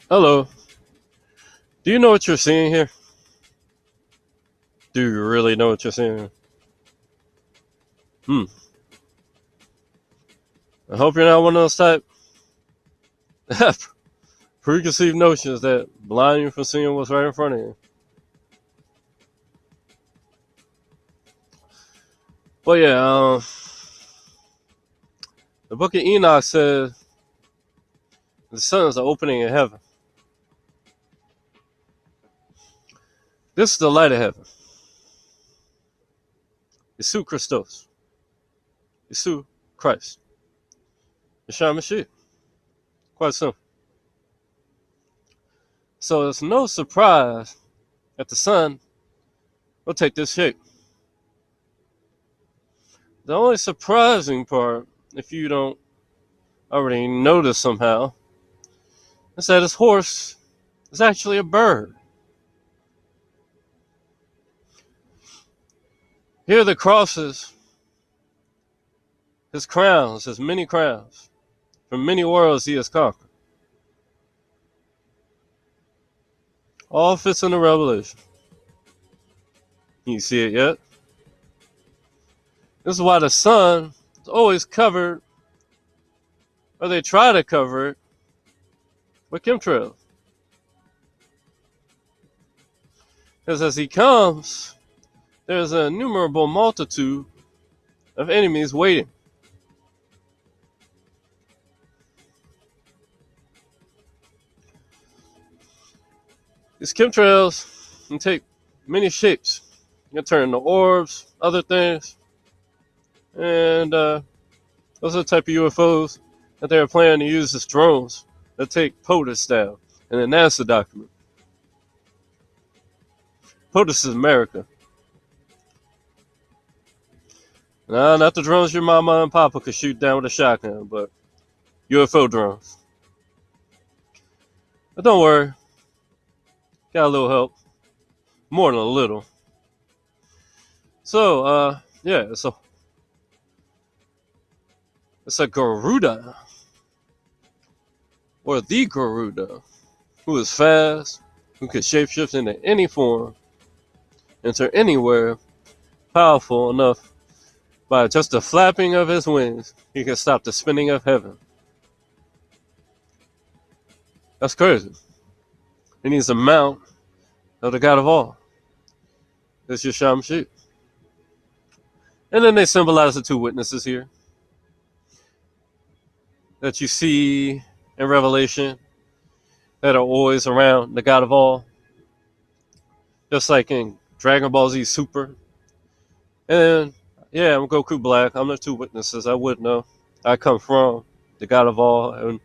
Hello. Do you know what you're seeing here? Do you really know what you're seeing? Hmm. I hope you're not one of those type preconceived notions that blind you from seeing what's right in front of you. But yeah, the book of Enoch says the sun's are opening in heaven. This is the light of heaven. Yeshua Christos. Yeshua Christ. Yeshua Mashiach. Quite simple. So it's no surprise that the sun will take this shape. The only surprising part, if you don't already notice somehow, is that his horse is actually a bird. Here are the crosses, his crowns, his many crowns. From many worlds he has conquered. All fits in the Revelation. Can you see it yet? This is why the sun is always covered, or they try to cover it, with chemtrails. Because as he comes, there's an innumerable multitude of enemies waiting. These chemtrails can take many shapes. You can turn into orbs, other things, and those are the type of UFOs that they're planning to use as drones that take POTUS down in the NASA document. POTUS is America. Nah, not the drones your mama and papa could shoot down with a shotgun, but UFO drones. But don't worry, got a little help. More than a little. So, yeah, it's a Garuda, or the Garuda, who is fast, who can shapeshift into any form, enter anywhere, powerful enough by just the flapping of his wings, he can stop the spinning of heaven. That's crazy. He needs a mount of the God of all. It's Yeshua Mashiach. And then they symbolize the two witnesses here that you see in Revelation that are always around the God of all. Just like in Dragon Ball Z Super. And yeah, I'm Goku Black. I'm the two witnesses. I would know. I come from the God of all, and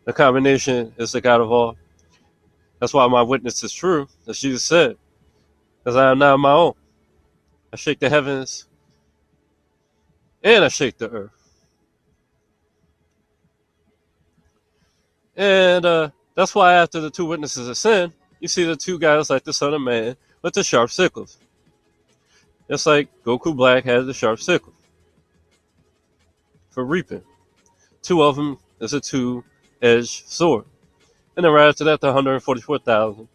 the combination is the God of all. That's why my witness is true, as Jesus said, because I am not my own. I shake the heavens and I shake the earth. And that's why after the two witnesses ascend, you see the two guys like the Son of Man with the sharp sickles. Just like Goku Black had the sharp sickle for reaping. Two of them is a two-edged sword. And then right after that, the 144,000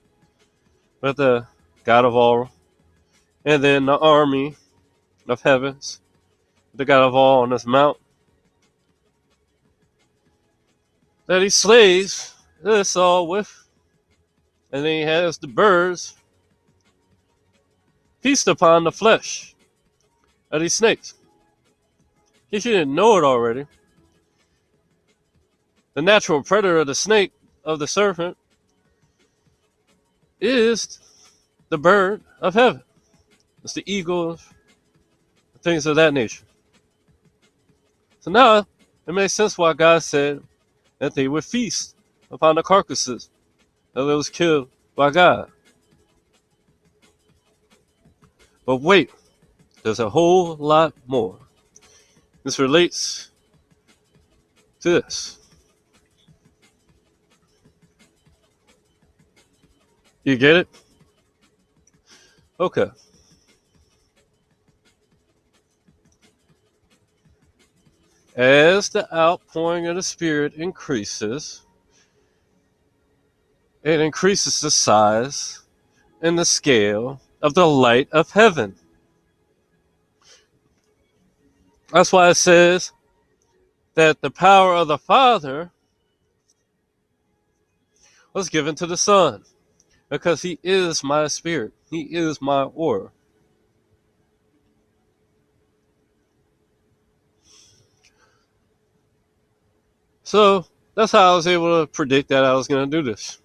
with the God of all. And then the army of heavens, the God of all on this mount that he slays this all with. And then he has the birds feast upon the flesh of these snakes. In case you didn't know it already, the natural predator of the snake, of the serpent, is the bird of heaven. It's the eagles, things of that nature. So now it makes sense why God said that they would feast upon the carcasses of those killed by God. But wait, there's a whole lot more. This relates to this. You get it? Okay. As the outpouring of the Spirit increases, It increases the size and the scale of the light of heaven. That's why it says that the power of the Father was given to the Son, because he is my spirit. He is my aura. So that's how I was able to predict that I was going to do this.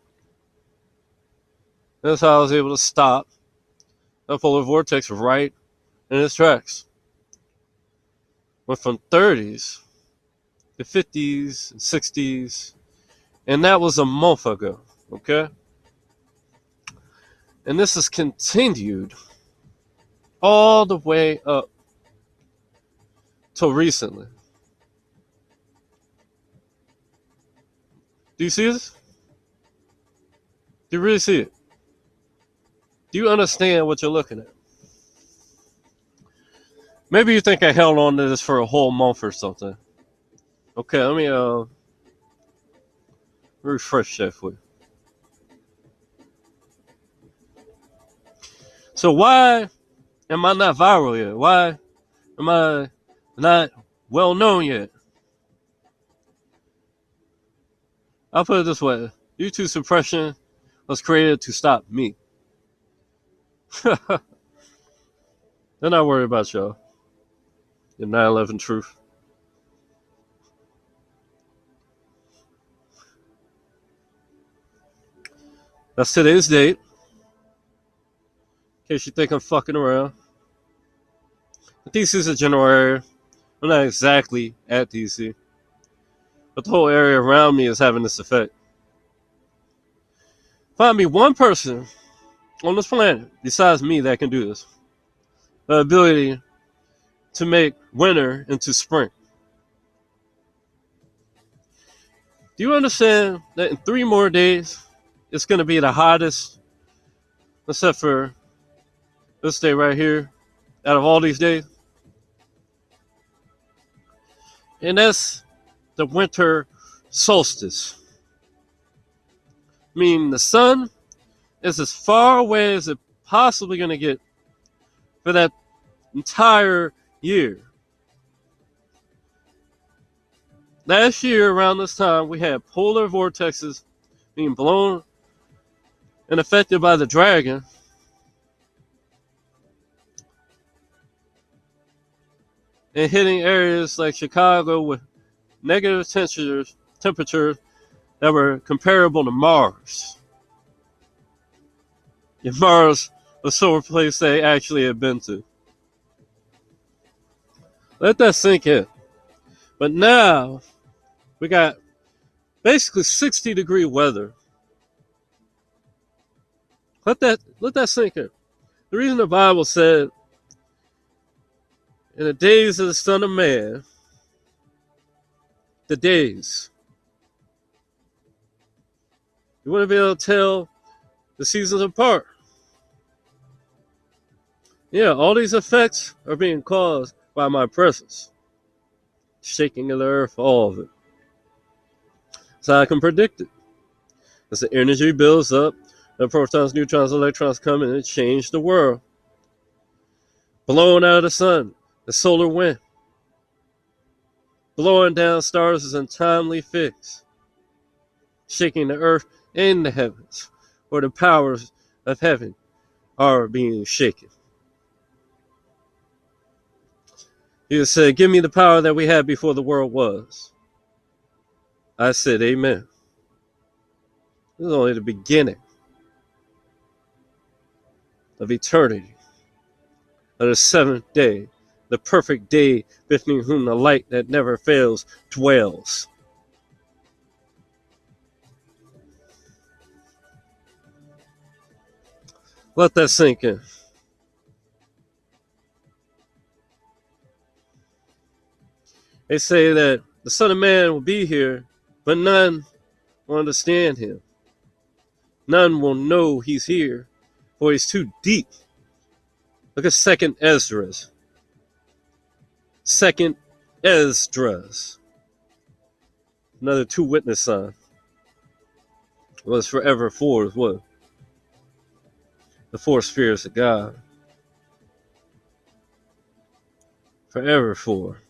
That's how I was able to stop the polar vortex right in its tracks. Went from 30s to 50s and 60s, and that was a month ago, okay? And this has continued all the way up till recently. Do you see this? Do you really see it? Do you understand what you're looking at? Maybe you think I held on to this for a whole month or something. Okay, let me refresh that for you. So why am I not viral yet? Why am I not well known yet? I'll put it this way. YouTube suppression was created to stop me. They're not worried about y'all. Your 9/11 truth. That's today's date. In case you think I'm fucking around. The DC is a general area. I'm not exactly at DC. But the whole area around me is having this effect. Find me one person on this planet besides me that can do this. The ability to make winter into spring. Do you understand that in 3 more days, it's going to be the hottest, except for this day right here, out of all these days? And that's the winter solstice. Meaning the sun is as far away as it possibly going to get for that entire year. Last year, around this time, we had polar vortexes being blown and affected by the dragon. And hitting areas like Chicago with negative temperatures that were comparable to Mars. If Mars was a place they actually had been to. Let that sink in. But now, we got basically 60-degree weather. Let that sink in. The reason the Bible said, in the days of the Son of Man, the days, you wouldn't be able to tell the seasons apart. Yeah, all these effects are being caused by my presence. Shaking of the earth, all of it. So I can predict it. As the energy builds up, the protons, neutrons, electrons come in and change the world. Blowing out of the sun, the solar wind. Blowing down stars is untimely fix. Shaking the earth and the heavens, where the powers of heaven are being shaken. He said, give me the power that we had before the world was. I said, amen. This is only the beginning of eternity, of the 7th day, the perfect day between whom the light that never fails dwells. Let that sink in. They say that the Son of Man will be here, but none will understand him. None will know he's here, for he's too deep. Look at 2nd Esdras. 2nd Esdras. Another 2 witness sign. What's forever for is what? The four spheres of God. Forever for.